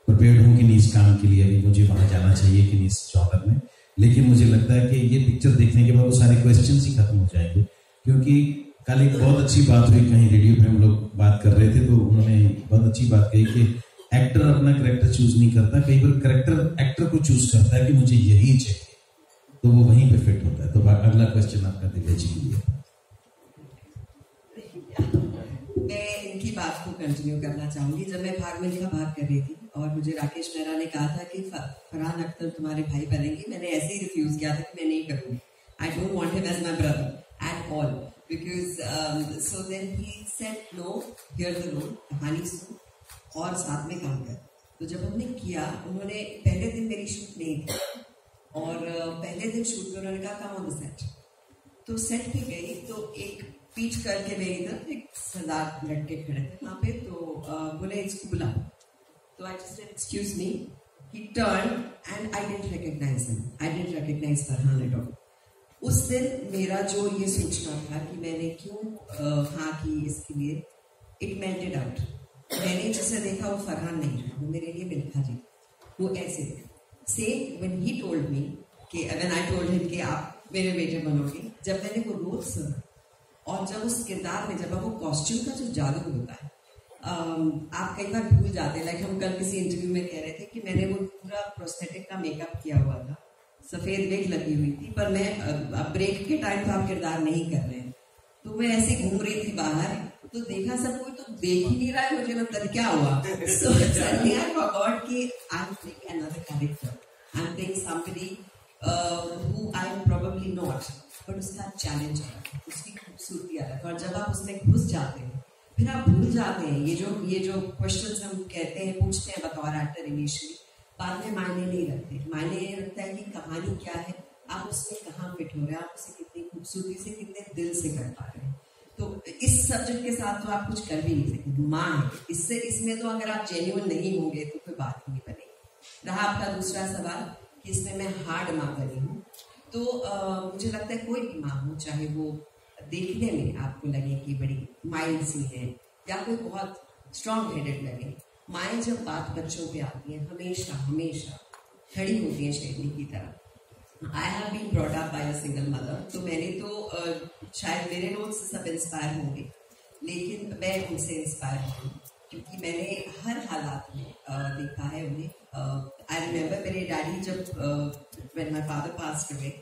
प्रिपेयर्ड हूँ कि नहीं इस काम के लिए, अभी मुझे वहां जाना चाहिए कि नहीं इस जॉनर में। लेकिन मुझे लगता है कि ये पिक्चर देखने के बाद वो सारे क्वेश्चंस ही खत्म हो जाएंगे, क्योंकि कल एक बहुत अच्छी बात हुई, कहीं रेडियो पे हम लोग बात कर रहे थे तो उन्होंने बहुत अच्छी बात कही कि एक्टर अपना कैरेक्टर चूज नहीं करता, कई बार कैरेक्टर एक्टर को चूज करता है कि मुझे यही चाहिए, तो वो वहीं पे फिट होता है। तो अगला क्वेश्चन आपका दिव्या जी के लिए। मैं इनकी बात को कंटिन्यू करना चाहूंगी। जब मैं भाग मिल्खा भाग कर रही थी और मुझे राकेश मेहरा ने कहा था कि फरहान अख्तर तुम्हारे भाई बनेंगे, मैंने ऐसे ही रिफ्यूज किया था कि मैं नहीं करूंगी। I don't want him as my brother at all because so then he said no, hear the role, कहानी सुन और साथ में काम कर। तो जब हमने किया, उन्होंने पहले दिन मेरी शूट नहीं थी और पहले दिन शूट में उन्होंने कहा कम ऑन द सेट। तो सेट पे गई तो एक पीठ करके मेरी तरफ एक सरदार लड़के खड़े थे वहां पे, तो बोले इसको बुला। तो I just excuse me, he turn and I didn't recognise him, I didn't recognise Farhan at all. उस दिन मेरा जो ये सोचना था कि मैंने क्यों हाँ की इसके लिए, इट मेल्टेड आउट। मैंने जिसे देखा वो फरहान नहीं था, वो मेरे लिए मिल्खा जी, वो ऐसे से व्हेन ही टोल्ड मी कि व्हेन आई टोल्ड हिम कि आप मेरे बेटे बनोगे, जब मैंने वो रोल सुना और जब उस किरदार में, जब वो कॉस्ट्यूम का जो जादू होता है, आप कई बार भूल जाते हैं। लाइक हम कल किसी इंटरव्यू में कह रहे थे कि मैंने वो पूरा प्रोस्थेटिक का मेकअप किया हुआ था, सफेद वेग लगी हुई थी, पर मैं ब्रेक के टाइम तो आप किरदार नहीं कर रहे हैं, तो मैं ऐसे घूम रही थी बाहर, तो देखा सब कोई तो देख ही नहीं रहा है मुझे, मतलब क्या हुआ। सो सडनली आई फॉरगॉट कि I am playing another character, I am playing somebody who I am probably not, but उसका चैलेंज है, उसकी खूबसूरती अलग। और जब आप उसमें घुस जाते हैं फिर आप भूल जाते हैं ये जो क्वेश्चंस हम कहते हैं, पूछते हैं बतौर एक्टर इनिशियली, बाद में मायने नहीं रखते। मायने ये रखता है कि कहानी क्या है, आप उसमें कहाँ फिट हो रहे हैं, आप उसे कितनी खूबसूरती से, कितने दिल से कर पा रहे हैं। तो इस सब्जेक्ट के साथ तो आप कुछ कर भी नहीं सकते, माँ है, इसमें तो अगर आप जेन्युइन नहीं होंगे तो कोई बात ही नहीं बनेगी। रहा आपका दूसरा सवाल कि इसमें मैं हार्ड माँ बनी हूँ, तो मुझे लगता है कोई भी माँ हो, चाहे वो देखने में आपको लगे कि बड़ी माइल्ड सी है या कोई बहुत स्ट्रॉन्ग हेडेड लगे, माएँ जब बात बच्चों पे आती हैं हमेशा हमेशा खड़ी होती हैं शेरनी की तरह। I have been brought up by a single mother, तो मैंने तो शायद मेरे रोल से सब इंस्पायर होंगे, लेकिन मैं उनसे इंस्पायर हूँ क्योंकि मैंने हर हालात में देखा है उन्हें। आई रिमेम्बर मेरे डैडी जब when my father passed away,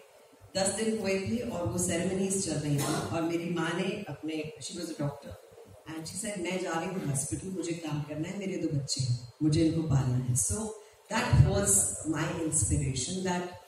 10 दिन हुए थे और वो सेरेमनीज चल रही थी और मेरी माँ ने अपने, she was a doctor and she said मैं जा रही हूँ हॉस्पिटल, मुझे काम करना है, मेरे 2 बच्चे हैं, मुझे इनको पालना है। So that was my inspiration, that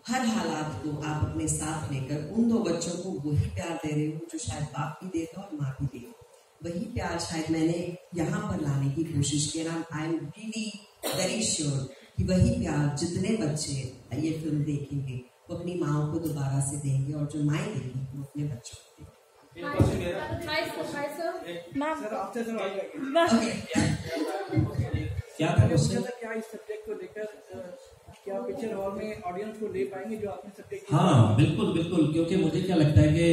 हर हालात को आप अपने साथ लेकर उन 2 बच्चों को वही प्यार दे रहे हो जो शायद बाप भी देता और माँ भी देती, वही प्यार शायद मैंने यहाँ पर लाने की कोशिश की। I am really very sure कि वही प्यार जितने बच्चे ये फिल्म देखेंगे वो अपनी माओ को दोबारा से देंगे और जो माएँ देंगी वो अपने बच्चों को देंगे। क्या था क्वेश्चन? क्या इस सब्जेक्ट को लेकर क्या पिक्चर हॉल में ऑडियंस को ले पाएंगे जो आपने सब्जेक्ट? हाँ बिल्कुल बिल्कुल, क्योंकि मुझे क्या लगता है कि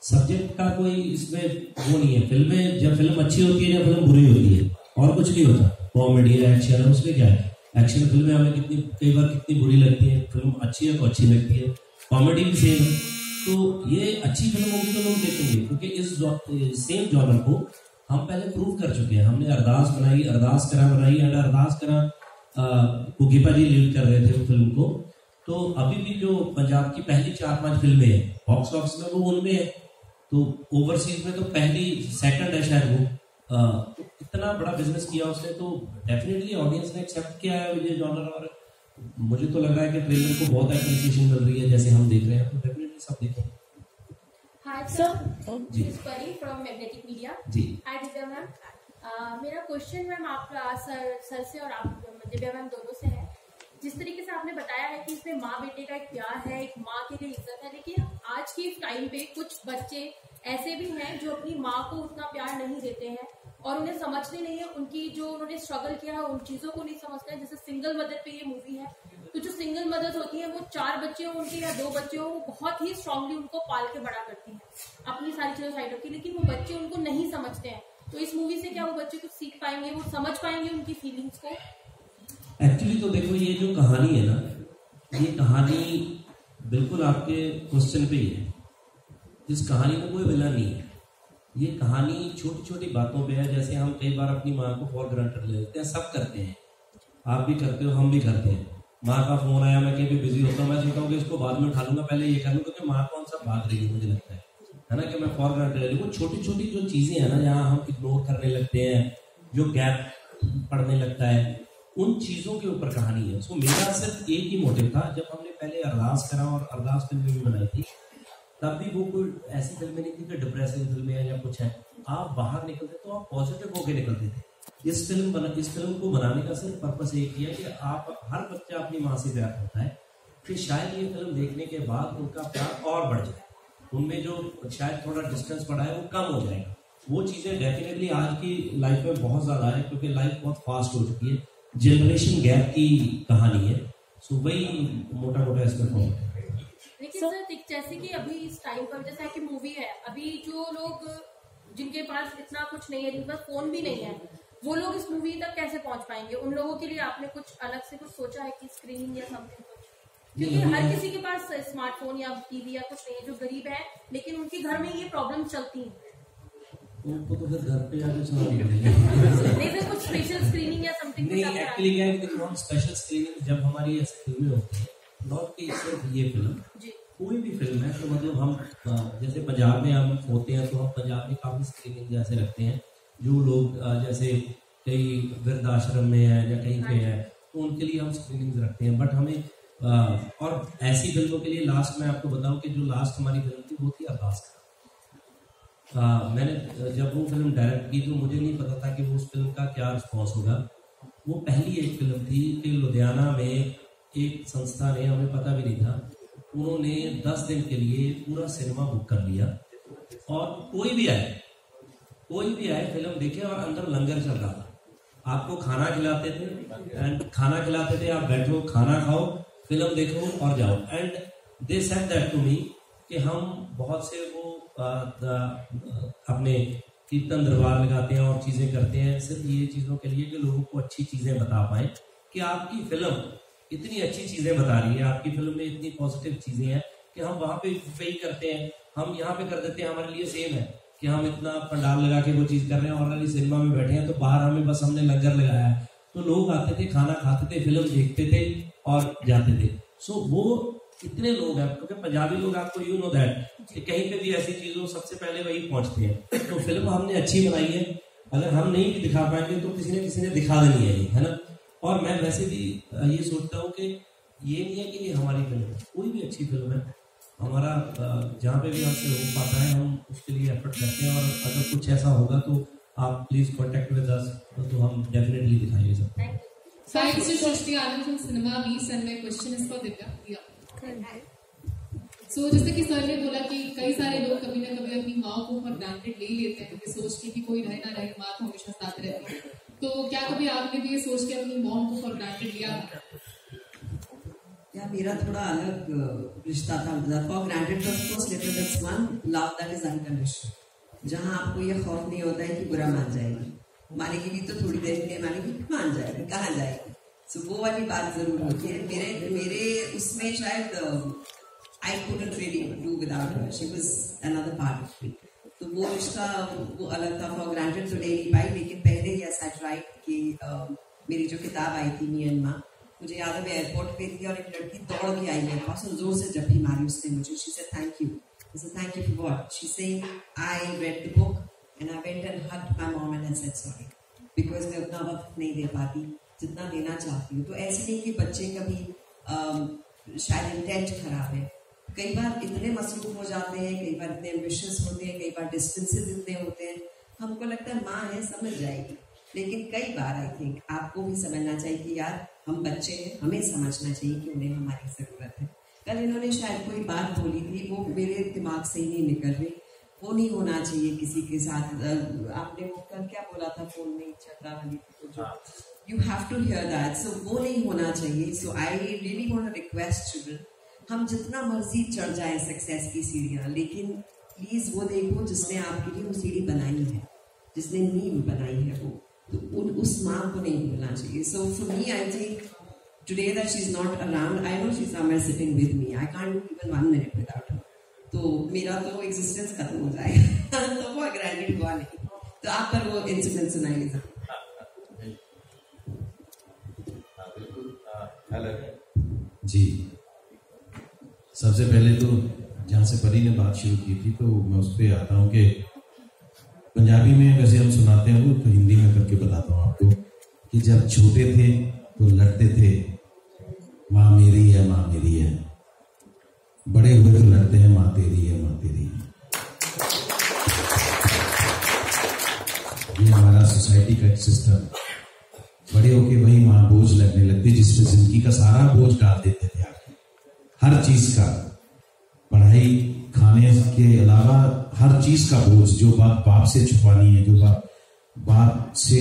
सब्जेक्ट का कोई इसमें वो नहीं है। फिल्में, जब फिल्म अच्छी होती है या फिल्म बुरी होती है, और कुछ नहीं होता। कॉमेडी है, एक्शन है, उसमें क्या है, एक्शन फिल्में हमें कई बार कितनी बुरी लगती है, फिल्म अच्छी है तो अच्छी लगती है, कॉमेडी भी सेम है। तो ये अच्छी फिल्म होगी तो लोग देखेंगे, क्योंकि इस सेम जॉनर को हम पहले प्रूव कर चुके हैं। हमने अरदास बनाई, अरदास करा बनाई, एंड अरदास करा कुकीपा जी लीड कर रहे थे वो फिल्म को। तो अभी भी जो पंजाब की पहली 4-5 फिल्में हैं बॉक्स ऑफिस में, वो उनमें है। तो ओवरसीज में तो पहली सेकंड है शायद वो। इतना बड़ा बिजनेस किया उसने, तो डेफिनेटली ऑडियंस ने एक्सेप्ट किया है ये जॉनर। और मुझे तो लग रहा है कि ट्रेलर को बहुत एप्रिसिएशन मिल रही है जैसे हम देख रहे हैं, तो डेफिनेटली सब देखेंगे। हाय सर, जी परी फ्रॉम मैग्नेटिक मीडिया। जी हाय दिव्या मैम, मेरा क्वेश्चन मैम आपका सर से और आप दिव्या मैम दोनों से है। जिस तरीके से आपने बताया है कि इसमें माँ बेटे का एक प्यार है, एक माँ के लिए इज्जत है, लेकिन आज के टाइम पे कुछ बच्चे ऐसे भी हैं जो अपनी माँ को उतना प्यार नहीं देते हैं और उन्हें समझते नहीं है, उनकी जो उन्होंने स्ट्रगल किया है उन चीज़ों को नहीं समझते हैं। जैसे सिंगल मदर पे ये मूवी है, तो जो सिंगल मदर्स होती हैं वो 4 बच्चे हों उनके या 2 बच्चे हों, वो बहुत ही स्ट्रांगली उनको पाल के बड़ा करती हैं, अपनी सारी चीज़ों साइड रखती है, लेकिन वो बच्चे उनको नहीं समझते हैं। तो इस मूवी से क्या वो बच्चे कुछ सीख पाएंगे, वो समझ पाएंगे उनकी फीलिंग्स को? एक्चुअली तो देखो, ये जो कहानी है ना, ये कहानी बिल्कुल आपके क्वेश्चन पे ही है इस कहानी में कोई विलन नहीं है। ये कहानी छोटी छोटी बातों पे है। जैसे हम कई बार अपनी माँ को फॉर ग्रांटेड ले लेते हैं, सब करते हैं, आप भी करते हो, हम भी करते हैं। माँ का फोन आया, मैं कहीं भी बिजी होता हूँ, मैं सोचता हूँ कि इसको बाद में उठा लूंगा, पहले ये कर लूँ, क्योंकि माँ कौन सा भाग रही है, मुझे लगता है ना, कि मैं फॉर ग्रांटेड ले लूँ। वो छोटी छोटी जो चीजें हैं ना, जहाँ हम इग्नोर करने लगते हैं, जो गैप पड़ने लगता है, उन चीजों के ऊपर कहानी है। सो मेरा सिर्फ एक ही मोटिव था, जब हमने पहले अरदास करा और अरदास फिल्म भी बनाई थी, तब भी वो कोई ऐसी फिल्में नहीं थी कि डिप्रेसिव फिल्में है या कुछ है। आप बाहर निकलते तो आप पॉजिटिव होके निकलते थे। इस फिल्म को बनाने का सिर्फ पर्पस एक किया कि आप, हर बच्चा अपनी माँ से प्यार करता है, कि शायद ये फिल्म देखने के बाद उनका प्यार और बढ़ जाए, उनमें जो शायद थोड़ा डिस्टेंस पड़ा है वो कम हो जाएगा। वो चीज़ें डेफिनेटली आज की लाइफ में बहुत ज़्यादा है, क्योंकि लाइफ बहुत फास्ट हो चुकी है, जनरेशन गैप की कहानी है। सो वही मोटा मोटा इसमें फॉर्म है। लेकिन सर जैसे कि अभी इस टाइम पर जैसे कि मूवी है, अभी जो लोग जिनके पास इतना कुछ नहीं है, जिनके पास फोन भी नहीं है, वो लोग इस मूवी तक कैसे पहुंच पाएंगे? उन लोगों के लिए आपने कुछ अलग से कुछ सोचा है कि स्क्रीनिंग या समथिंग कुछ? क्योंकि हर किसी के पास स्मार्टफोन या टीवी या कुछ नहीं है, जो गरीब है, लेकिन उनके घर में ये प्रॉब्लम चलती है। उनको तो फिर घर पे आके सुना नहीं सर, कुछ स्पेशल स्क्रीनिंग या समथिंग? नहीं, एक्चुअली क्या है कि देखो, हम स्पेशल स्क्रीनिंग जब हमारी ऐसी फिल्में होती है, नॉट कि सिर्फ ये फिल्म, कोई भी फिल्म है, तो मतलब हम जैसे पंजाब में हम होते हैं, तो हम पंजाब में काफ़ी स्क्रीनिंग जैसे रखते हैं। जो लोग जैसे कई वृद्धाश्रम में है या कहीं पे है, तो उनके लिए हम स्क्रीनिंग रखते हैं। बट हमें और ऐसी फिल्मों के लिए लास्ट मैं आपको बताऊं कि जो लास्ट हमारी फिल्म थी वो थी अरदास का। मैंने जब वो फिल्म डायरेक्ट की तो मुझे नहीं पता था कि वो उस फिल्म का क्या रिस्पॉन्स होगा। वो पहली एक फिल्म थी कि लुधियाना में एक संस्था ने, हमें पता भी नहीं था, उन्होंने 10 दिन के लिए पूरा सिनेमा बुक कर लिया, और कोई भी आए फिल्म देखे, और अंदर लंगर चल रहा था, आपको खाना खिलाते थे, आप बैठो, खाना खाओ, फिल्म देखो और जाओ। And they said that to me कि हम बहुत से वो अपने कीर्तन दरबार लगाते हैं और चीजें करते हैं सिर्फ ये चीजों के लिए कि लोगों को अच्छी चीजें बता पाए, कि आपकी फिल्म इतनी अच्छी चीजें बता रही है, आपकी फिल्म में इतनी पॉजिटिव चीजें हैं कि हम वहां पे ही करते हैं, हम यहाँ पे कर देते हैं, हमारे लिए सेम है कि हम इतना पंडाल लगा के वो चीज कर रहे हैं, ऑलरेडी सिनेमा में बैठे हैं, तो बाहर हमने लंगर लगाया है, तो लोग आते थे, खाना खाते थे, फिल्म देखते थे और जाते थे। सो वो कितने लोग हैं, क्योंकि पंजाबी लोग, आपको यू नो दैट कि कहीं पे भी ऐसी चीजों सबसे पहले वही पहुंचते हैं। तो फिल्म हमने अच्छी बनाई है, अगर हम नहीं भी दिखा पाएंगे तो किसी ने दिखा देनी है ना। और मैं वैसे भी ये सोचता हूँ कि ये नहीं है कि ये हमारी फिल्म है, कोई भी अच्छी फिल्म है, हमारा जहाँ पे भी हमसे हो पाता है हम उसके लिए एफर्ट करते हैं, और अगर कुछ ऐसा होगा तो आप प्लीज कॉन्टेक्ट विद अस, तो हम डेफिनेटली दिखाएंगे सब। Thanks to Shrishti Anand from Cinema Meets, and my question is for Divya. So जैसे कि सर ने बोला कि कई सारे लोग कभी ना कभी अपनी माँ को फॉर ग्रांटेड ले लेते हैं, कि सोच के कि कोई रहे ना रहे, माँ तो हमेशा साथ रहती है। तो क्या कभी आपने भी ये सोच के अपनी मॉम को फॉर ग्रांटेड लिया? या मेरा थोड़ा अलग रिश्ता था। For granted one love that is unconditional, जहाँ आपको ये खौफ नहीं होता है कि बुरा मान जाएगी, मानेगी भी तो थोड़ी देर के लिए, मानेगी मान जाएगी, कहाँ जाएगी। सो वो वाली बात जरूर होती है। मेरे उसमें शायद I couldn't really do without her. She was another part of me. तो वो रिश्ता वो अलग था, फॉर ग्रांटेड तो ले नहीं पाई, लेकिन पहले ही ऐसा ट्राई कि मेरी जो किताब आई थी मी एंड माँ, मुझे याद है मैं एयरपोर्ट पे थी और एक लड़की दौड़ के आई मेरे पास और जोर से जप्पी मारी उसने मुझे। She said thank you. I said thank you for what? She saying I read the book and I went and hugged my mom and I said sorry because मैं उतना वक्त नहीं दे पाती जितना देना चाहती हूँ। तो ऐसे नहीं कि बच्चे कभी शायद इंटेंट खराब है, कई बार इतने मसरूफ हो जाते हैं, कई बार इतने एम्बिशियस होते हैं, कई बार डिस्टेंसेस इतने होते हैं, हमको लगता है माँ है समझ जाएगी, लेकिन कई बार आई थिंक आपको भी समझना चाहिए कि यार हम बच्चे हैं, हमें समझना चाहिए कि उन्हें हमारी ज़रूरत है। कल इन्होंने शायद कोई बात बोली थी, वो मेरे दिमाग से ही नहीं निकल रही, वो नहीं होना चाहिए किसी के साथ। आपने वो कल क्या बोला था फोन में, झगड़ा वाली जो you have to hear that, so वो नहीं होना चाहिए। So I really want to request children, हम जितना मर्जी चढ़ जाए सक्सेस की सीढ़ियाँ, लेकिन प्लीज वो देखो जिसने आपके लिए वो सीढ़ी बनाई है, जिसने नींव बनाई है, वो तो उस माँ को नहीं भूलना चाहिए। So for me I think today that she's not around, I know she's somewhere sitting with me, I can't do even 1 minute without her, तो मेरा तो एग्जिस्टेंस खत्म हो जाएगा तो वो ग्रांटेड हुआ नहीं। तो आप पर वो इंसिडेंट सुनाइए। हेलो जी, सबसे पहले तो जहाँ से परी ने बात शुरू की थी तो मैं उस पर आता हूँ कि पंजाबी में वैसे हम सुनाते हैं वो, तो हिंदी में करके बताता हूँ आपको कि जब छोटे थे तो लड़ते थे माँ मेरी है माँ मेरी है, बड़े हुए तो लड़ते हैं माँ तेरी है माँ तेरी है। ये हमारा सोसाइटी का एक सिस्टम। बड़े होके वही माँ बोझ लगने लगती जिसमें जिंदगी का सारा बोझ डाल देते थे आप, हर चीज का, पढ़ाई खाने के अलावा हर चीज का बोझ, जो बात बाप से छुपानी है, जो बात बाप से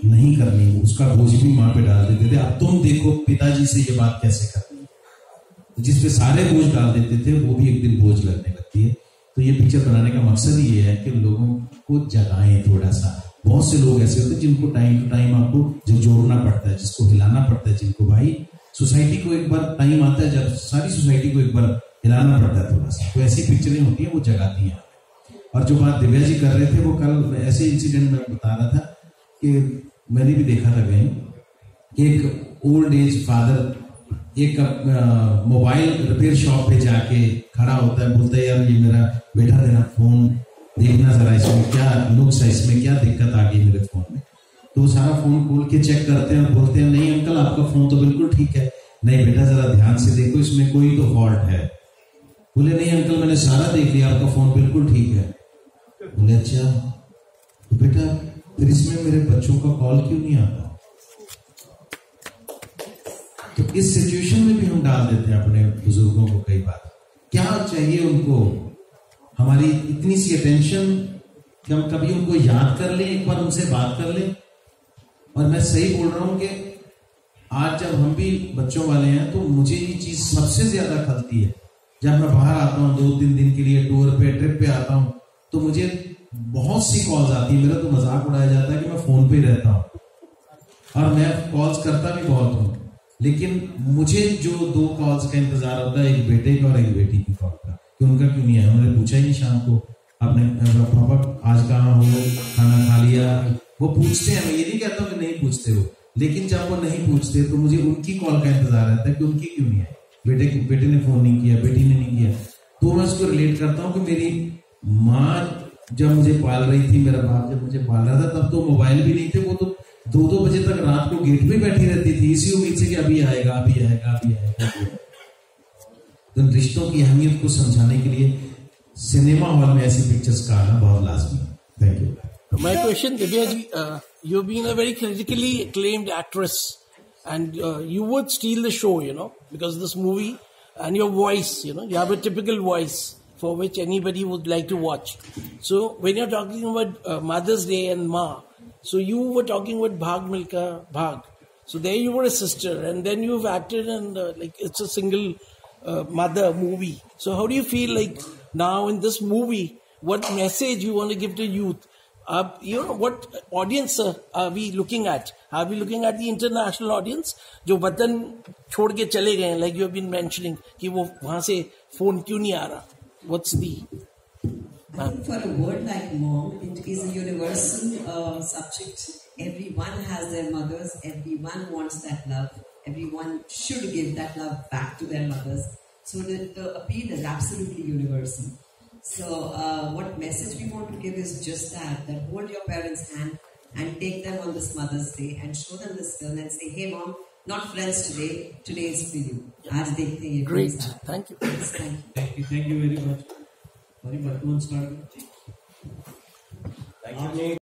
नहीं करनी, उसका बोझ भी माँ पे डाल देते थे। अब तुम देखो पिताजी से ये बात कैसे करनी है, जिस पे सारे बोझ डाल देते थे वो भी एक दिन बोझ लगने लगती है। तो ये पिक्चर बनाने का मकसद ये है कि लोगों को जगाएं थोड़ा सा। बहुत से लोग ऐसे होते हैं जिनको टाइम टू टाइम आपको जोड़ना पड़ता है, जिसको हिलाना पड़ता है, जिनको भाई सोसाइटी को एक बार टाइम आता है जब सारी सोसाइटी को एक बार हिलाना पड़ता है थोड़ा सा। तो ऐसी पिक्चरें होती हैं वो जगाती हैं। और जो बात दिव्या जी कर रहे थे वो कल ऐसे इंसिडेंट में बता रहा था कि मैंने भी देखा था कहीं कि एक ओल्ड एज फादर एक मोबाइल रिपेयर शॉप पे जाके खड़ा होता है, बोलता है यार ये मेरा बेटा तेरा फोन देखना जरा, इसमें क्या नुक्स है, इसमें क्या दिक्कत आ गई मेरे फोन में। तो वो सारा फोन खोल के चेक करते हैं और बोलते हैं नहीं अंकल आपका फोन तो बिल्कुल ठीक है। नहीं बेटा जरा ध्यान से देखो इसमें कोई तो फॉल्ट है। बोले नहीं अंकल मैंने सारा देख लिया आपका फोन बिल्कुल ठीक है। बोले अच्छा तो बेटा फिर इसमें मेरे बच्चों का कॉल क्यों नहीं आता? तो इस सिचुएशन में भी हम डाल देते हैं अपने बुजुर्गों को। कई बार क्या चाहिए उनको, हमारी इतनी सी अटेंशन कि हम कभी उनको याद कर लें, एक बार उनसे बात कर लें। और मैं सही बोल रहा हूं कि आज जब हम भी बच्चों वाले हैं तो मुझे ये चीज सबसे ज्यादा खलती है। जब मैं बाहर आता हूँ 2-3 दिन के लिए टूर पे ट्रिप पे आता हूँ तो मुझे बहुत सी कॉल्स आती है। मेरा तो मजाक उड़ाया जाता है कि मैं फोन पे रहता हूँ और मैं कॉल्स करता भी बहुत हूँ, लेकिन मुझे जो 2 कॉल्स का इंतजार होता है, एक बेटे का और एक बेटी की कॉल का, कि उनका क्यों नहीं है। उन्होंने पूछा ही नहीं शाम को आपने पापा आज कहाँ हो, खाना खा लिया। वो पूछते हैं, मैं ये नहीं कहता हूँ कि नहीं पूछते हो, लेकिन जब वो नहीं पूछते तो मुझे उनकी कॉल का इंतजार रहता है कि उनकी क्यों नहीं है, बेटे ने फोन नहीं किया, बेटी ने नहीं किया। तो मैं उसको रिलेट करता हूँ कि मेरी माँ जब मुझे पाल रही थी, मेरा बाप जब मुझे पाल रहा था, तब तो मोबाइल भी नहीं थे। वो तो 2-2 बजे तक रात को गेट पे बैठी रहती थी इसी उम्मीद से कि अभी आएगा अभी आएगा अभी आएगा। तो रिश्तों की अहमियत को समझाने के लिए सिनेमा हॉल में ऐसी पिक्चर्स का आना बहुत लाजमी है। Thank you. My question, Divya ji, you've been a very critically acclaimed actress, and you would steal the show, because of this movie and your voice, you have a typical voice for which anybody would like to watch. So when you're talking about Mother's Day and Ma, so you were talking with Bhag Milka Bhag. So there you were a sister, and then you've acted in it's a single mother movie. So how do you feel like now in this movie? What message you want to give to youth? What audience are we looking at? Are we looking at the international audience जो वतन छोड़ के चले गए हैं, like you have been mentioning कि वो वहाँ से फोन क्यों नहीं आ रहा? What's the? I think for a word like mom, it is a universal subject. Everyone has their mothers. Everyone wants that love. Everyone should give that love back to their mothers. So the appeal is absolutely universal. So what message we want to give is just that hold your parents' hand and take them on this Mother's Day and show them this film and say, hey mom, not friends today, today is for you. Aaj dekhte hain. Great, thank you. Yes, thank you. Thank you very much. Very much. Thank you.